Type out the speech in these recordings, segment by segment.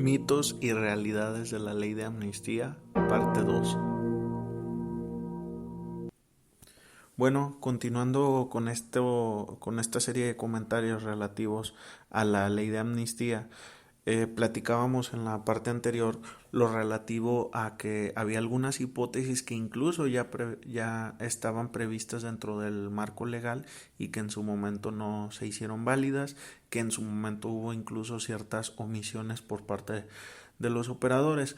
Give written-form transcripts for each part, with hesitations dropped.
Mitos y realidades de la ley de amnistía, parte 2. Bueno, continuando con esta serie de comentarios relativos a la ley de amnistía, platicábamos en la parte anterior lo relativo a que había algunas hipótesis que incluso ya estaban previstas dentro del marco legal y que en su momento no se hicieron válidas, que en su momento hubo incluso ciertas omisiones por parte de los operadores.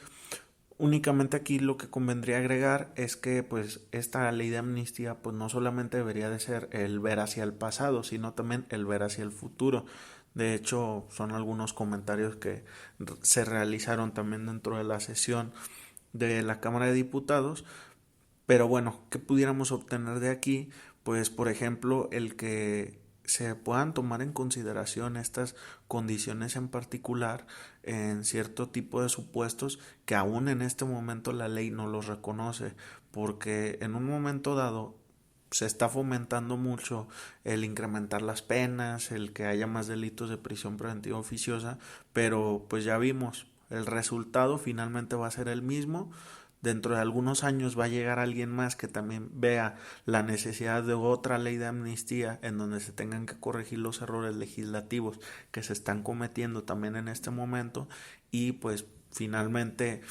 Únicamente aquí lo que convendría agregar es que pues esta ley de amnistía pues no solamente debería de ser el ver hacia el pasado, sino también el ver hacia el futuro. De hecho, son algunos comentarios que se realizaron también dentro de la sesión de la Cámara de Diputados. Pero bueno, ¿qué pudiéramos obtener de aquí? Pues por ejemplo, el que se puedan tomar en consideración estas condiciones en particular en cierto tipo de supuestos que aún en este momento la ley no los reconoce, porque en un momento dado se está fomentando mucho el incrementar las penas, el que haya más delitos de prisión preventiva oficiosa, pero pues ya vimos, el resultado finalmente va a ser el mismo. Dentro de algunos años va a llegar alguien más que también vea la necesidad de otra ley de amnistía en donde se tengan que corregir los errores legislativos que se están cometiendo también en este momento y pues finalmente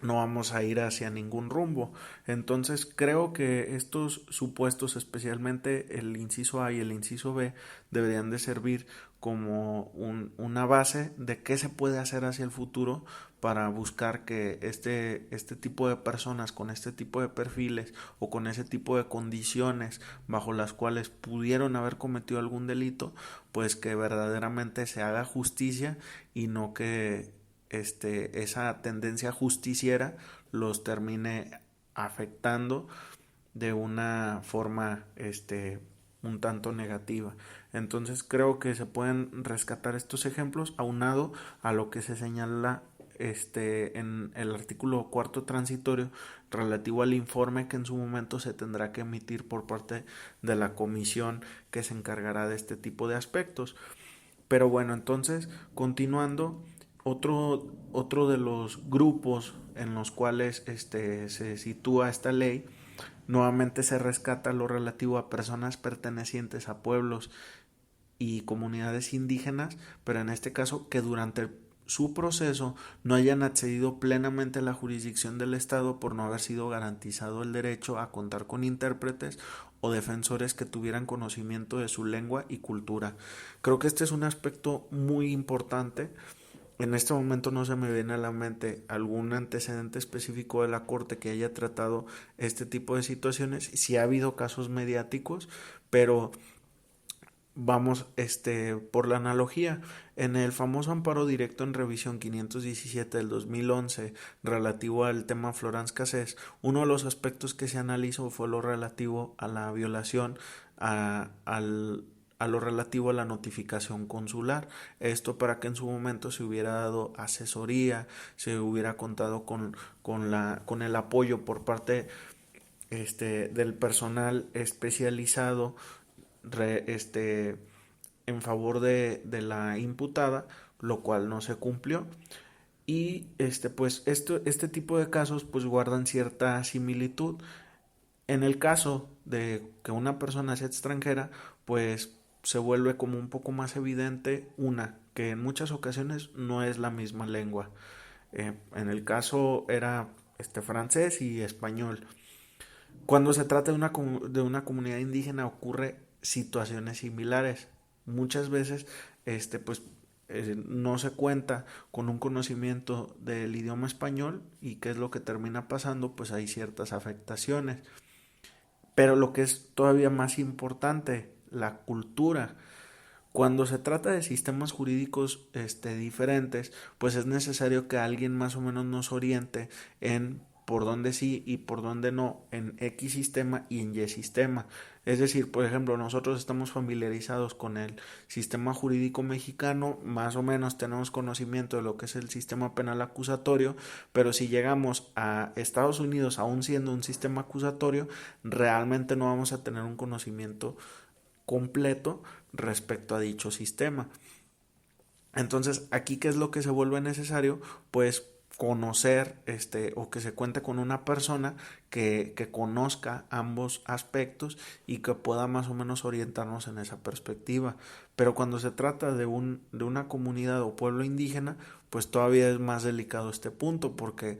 no vamos a ir hacia ningún rumbo. Entonces creo que estos supuestos, especialmente el inciso A y el inciso B, deberían de servir como una base de qué se puede hacer hacia el futuro para buscar que este tipo de personas con este tipo de perfiles o con ese tipo de condiciones bajo las cuales pudieron haber cometido algún delito, pues que verdaderamente se haga justicia y no que esa tendencia justiciera los termine afectando de una forma un tanto negativa. Entonces creo que se pueden rescatar estos ejemplos aunado a lo que se señala en el artículo cuarto transitorio relativo al informe que en su momento se tendrá que emitir por parte de la comisión que se encargará de este tipo de aspectos. Pero bueno, entonces, continuando, otro de los grupos en los cuales se sitúa esta ley, nuevamente se rescata lo relativo a personas pertenecientes a pueblos y comunidades indígenas, pero en este caso que durante su proceso no hayan accedido plenamente a la jurisdicción del Estado por no haber sido garantizado el derecho a contar con intérpretes o defensores que tuvieran conocimiento de su lengua y cultura. Creo que este es un aspecto muy importante. En este momento no se me viene a la mente algún antecedente específico de la Corte que haya tratado este tipo de situaciones. Sí ha habido casos mediáticos, pero vamos por la analogía. En el famoso amparo directo en revisión 517 del 2011 relativo al tema Florence Cassés, uno de los aspectos que se analizó fue lo relativo a la violación a lo relativo a la notificación consular. Esto para que en su momento se hubiera dado asesoría, se hubiera contado con el apoyo por parte del personal especializado en favor de la imputada, lo cual no se cumplió. Y este tipo de casos pues guardan cierta similitud. En el caso de que una persona sea extranjera, pues se vuelve como un poco más evidente que en muchas ocasiones no es la misma lengua. En el caso era francés y español. Cuando se trata de una comunidad indígena ocurre situaciones similares. Muchas veces pues no se cuenta con un conocimiento del idioma español y qué es lo que termina pasando, pues hay ciertas afectaciones. Pero lo que es todavía más importante, la cultura. Cuando se trata de sistemas jurídicos diferentes, pues es necesario que alguien más o menos nos oriente en por dónde sí y por dónde no en X sistema y en Y sistema. Es decir, por ejemplo, nosotros estamos familiarizados con el sistema jurídico mexicano, más o menos tenemos conocimiento de lo que es el sistema penal acusatorio, pero si llegamos a Estados Unidos aún siendo un sistema acusatorio, realmente no vamos a tener un conocimiento completo respecto a dicho sistema. Entonces, aquí, ¿qué es lo que se vuelve necesario? Pues conocer, o que se cuente con una persona que conozca ambos aspectos y que pueda más o menos orientarnos en esa perspectiva. Pero cuando se trata de una comunidad o pueblo indígena, pues todavía es más delicado este punto, porque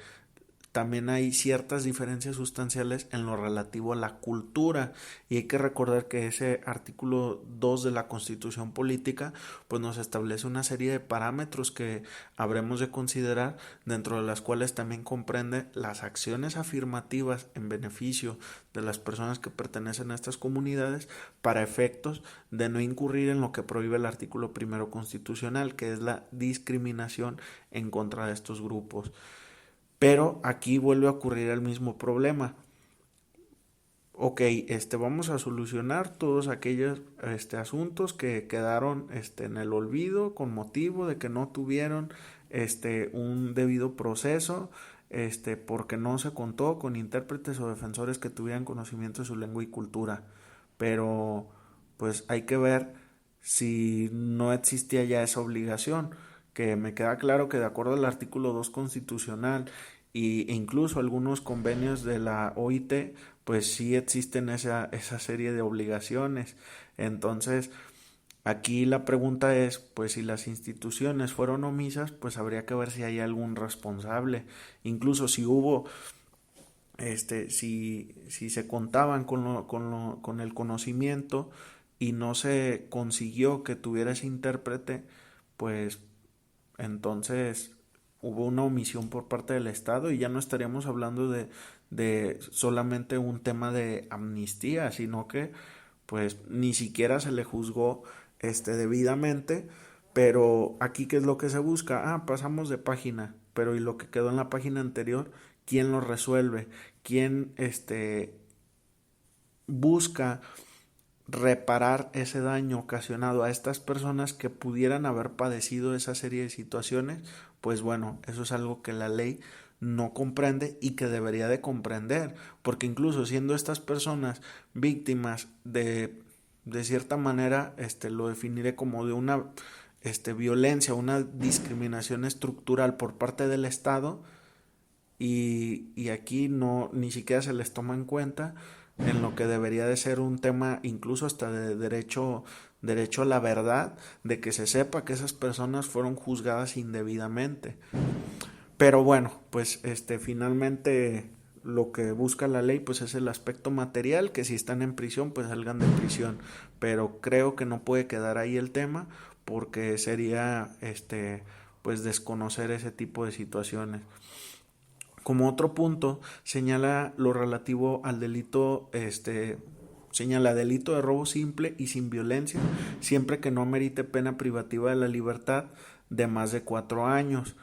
también hay ciertas diferencias sustanciales en lo relativo a la cultura, y hay que recordar que ese artículo 2 de la Constitución Política pues nos establece una serie de parámetros que habremos de considerar, dentro de las cuales también comprende las acciones afirmativas en beneficio de las personas que pertenecen a estas comunidades, para efectos de no incurrir en lo que prohíbe el artículo primero constitucional, que es la discriminación en contra de estos grupos. Pero aquí vuelve a ocurrir el mismo problema. Ok, vamos a solucionar todos aquellos asuntos que quedaron en el olvido con motivo de que no tuvieron un debido proceso, porque no se contó con intérpretes o defensores que tuvieran conocimiento de su lengua y cultura. Pero pues hay que ver si no existía ya esa obligación, que me queda claro que de acuerdo al artículo 2 constitucional e incluso algunos convenios de la OIT, pues sí existen esa serie de obligaciones. Entonces, aquí la pregunta es, pues si las instituciones fueron omisas, pues habría que ver si hay algún responsable. Incluso si hubo, si se contaban con el conocimiento y no se consiguió que tuviera ese intérprete, pues entonces hubo una omisión por parte del Estado, y ya no estaríamos hablando de solamente un tema de amnistía, sino que pues ni siquiera se le juzgó debidamente. Pero aquí, ¿qué es lo que se busca? Ah, pasamos de página, pero ¿y lo que quedó en la página anterior? ¿Quién lo resuelve? ¿Quién busca reparar ese daño ocasionado a estas personas que pudieran haber padecido esa serie de situaciones? Pues bueno, eso es algo que la ley no comprende y que debería de comprender, porque incluso siendo estas personas víctimas de cierta manera, lo definiré como de una violencia, una discriminación estructural por parte del Estado, y aquí no, ni siquiera se les toma en cuenta en lo que debería de ser un tema incluso hasta de derecho a la verdad, de que se sepa que esas personas fueron juzgadas indebidamente. Pero bueno, pues finalmente lo que busca la ley pues es el aspecto material, que si están en prisión pues salgan de prisión, pero creo que no puede quedar ahí el tema, porque sería pues desconocer ese tipo de situaciones. Como otro punto, señala lo relativo al delito, señala delito de robo simple y sin violencia, siempre que no merite pena privativa de la libertad de más de 4 años.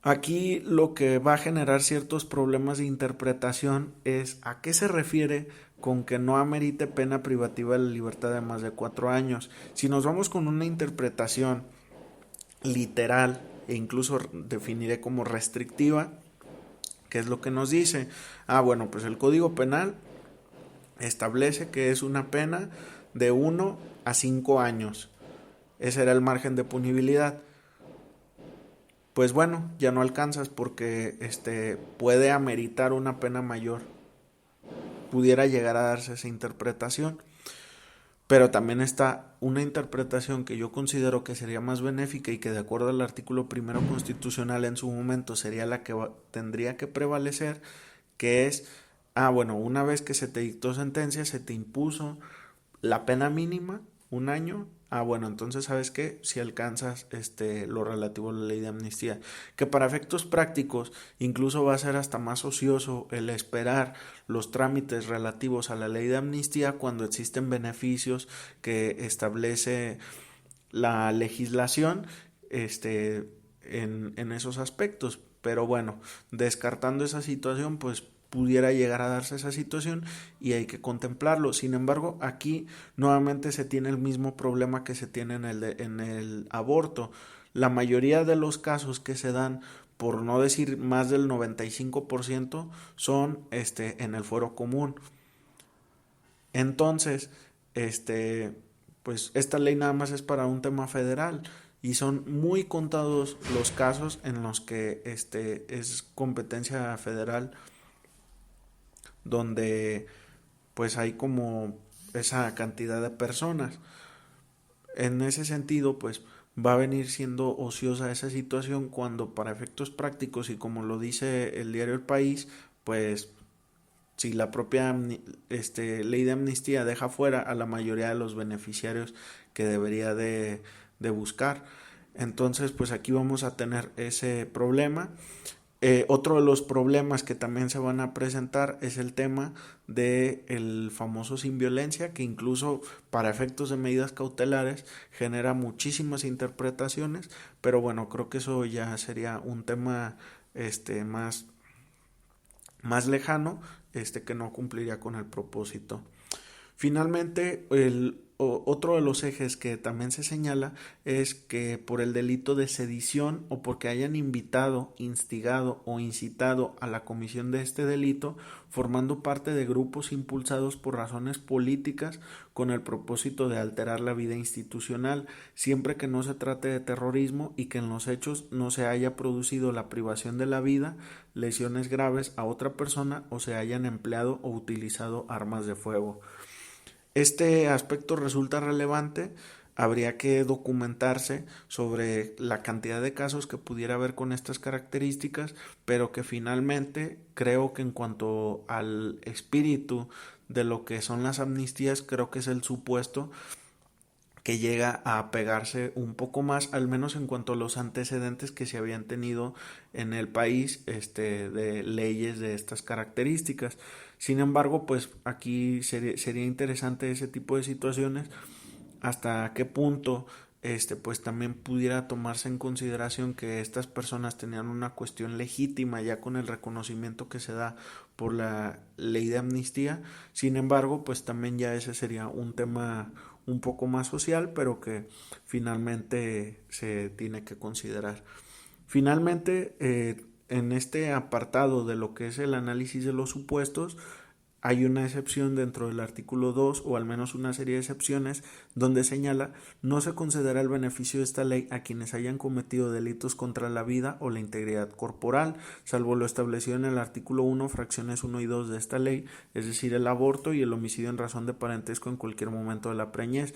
Aquí lo que va a generar ciertos problemas de interpretación es a qué se refiere con que no amerite pena privativa de la libertad de más de 4 años. Si nos vamos con una interpretación literal, e incluso definiré como restrictiva, ¿qué es lo que nos dice? Ah, bueno, pues el Código Penal establece que es una pena de 1 a 5 años. Ese era el margen de punibilidad. Pues bueno, ya no alcanzas, porque puede ameritar una pena mayor. Pudiera llegar a darse esa interpretación. Pero también está una interpretación que yo considero que sería más benéfica y que de acuerdo al artículo primero constitucional en su momento sería la que tendría que prevalecer, que es, ah, bueno, una vez que se te dictó sentencia, se te impuso la pena mínima, 1 año. Ah, bueno, entonces, ¿sabes qué? Si alcanzas lo relativo a la ley de amnistía, que para efectos prácticos incluso va a ser hasta más ocioso el esperar los trámites relativos a la ley de amnistía cuando existen beneficios que establece la legislación en esos aspectos. Pero bueno, descartando esa situación, pues pudiera llegar a darse esa situación y hay que contemplarlo. Sin embargo, aquí nuevamente se tiene el mismo problema que se tiene en el aborto. La mayoría de los casos que se dan, por no decir más del 95%, son en el fuero común. Entonces, pues esta ley nada más es para un tema federal, y son muy contados los casos en los que es competencia federal donde pues hay como esa cantidad de personas. En ese sentido, pues va a venir siendo ociosa esa situación cuando para efectos prácticos y como lo dice el diario El País, pues si la propia ley de amnistía deja fuera a la mayoría de los beneficiarios que debería de buscar. Entonces, pues aquí vamos a tener ese problema. Otro de los problemas que también se van a presentar es el tema del famoso sin violencia, que incluso para efectos de medidas cautelares genera muchísimas interpretaciones, pero bueno, creo que eso ya sería un tema más, más lejano, que no cumpliría con el propósito. Finalmente, otro de los ejes que también se señala es que por el delito de sedición o porque hayan invitado, instigado o incitado a la comisión de este delito, formando parte de grupos impulsados por razones políticas con el propósito de alterar la vida institucional, siempre que no se trate de terrorismo y que en los hechos no se haya producido la privación de la vida, lesiones graves a otra persona o se hayan empleado o utilizado armas de fuego. Este aspecto resulta relevante, habría que documentarse sobre la cantidad de casos que pudiera haber con estas características, pero que finalmente creo que en cuanto al espíritu de lo que son las amnistías, creo que es el supuesto que llega a pegarse un poco más, al menos en cuanto a los antecedentes que se habían tenido en el país de leyes de estas características. Sin embargo, pues aquí sería interesante ese tipo de situaciones, hasta qué punto pues también pudiera tomarse en consideración que estas personas tenían una cuestión legítima ya con el reconocimiento que se da por la ley de amnistía. Sin embargo, pues también ya ese sería un tema un poco más social, pero que finalmente se tiene que considerar. Finalmente, en este apartado de lo que es el análisis de los supuestos, hay una excepción dentro del artículo 2 o al menos una serie de excepciones donde señala no se concederá el beneficio de esta ley a quienes hayan cometido delitos contra la vida o la integridad corporal, salvo lo establecido en el artículo 1, fracciones 1 y 2 de esta ley, es decir, el aborto y el homicidio en razón de parentesco en cualquier momento de la preñez,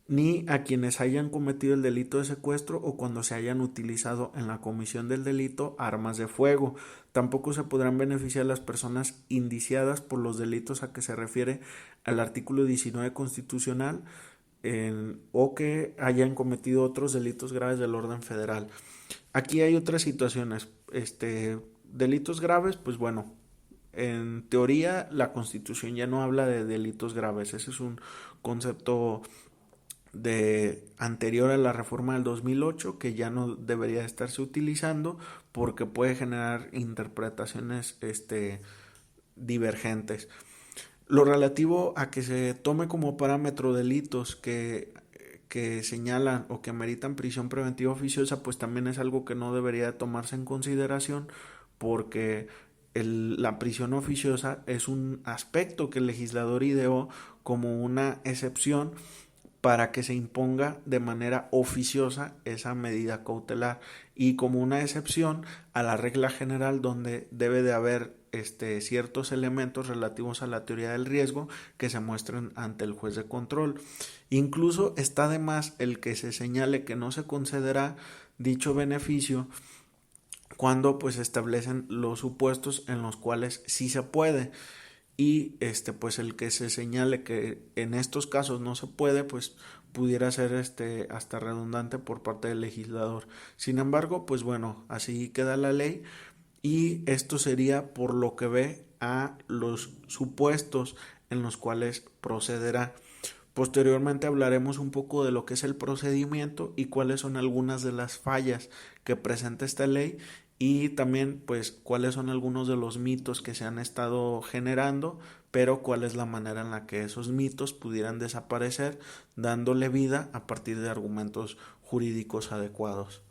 ni a quienes hayan cometido el delito de secuestro o cuando se hayan utilizado en la comisión del delito armas de fuego. Tampoco se podrán beneficiar las personas indiciadas por los delitos a que se refiere al artículo 19 constitucional o que hayan cometido otros delitos graves del orden federal. Aquí hay otras situaciones. Delitos graves, pues bueno, en teoría la Constitución ya no habla de delitos graves. Ese es un concepto anterior a la reforma del 2008 que ya no debería estarse utilizando porque puede generar interpretaciones divergentes. Lo relativo a que se tome como parámetro delitos que señalan o que meritan prisión preventiva oficiosa, pues también es algo que no debería tomarse en consideración porque la prisión oficiosa es un aspecto que el legislador ideó como una excepción para que se imponga de manera oficiosa esa medida cautelar y como una excepción a la regla general donde debe de haber ciertos elementos relativos a la teoría del riesgo que se muestren ante el juez de control. Incluso está de más el que se señale que no se concederá dicho beneficio cuando pues establecen los supuestos en los cuales sí se puede y pues el que se señale que en estos casos no se puede, pues pudiera ser hasta redundante por parte del legislador. Sin embargo, pues bueno, así queda la ley y esto sería por lo que ve a los supuestos en los cuales procederá. Posteriormente hablaremos un poco de lo que es el procedimiento y cuáles son algunas de las fallas que presenta esta ley y también pues cuáles son algunos de los mitos que se han estado generando, pero cuál es la manera en la que esos mitos pudieran desaparecer dándole vida a partir de argumentos jurídicos adecuados.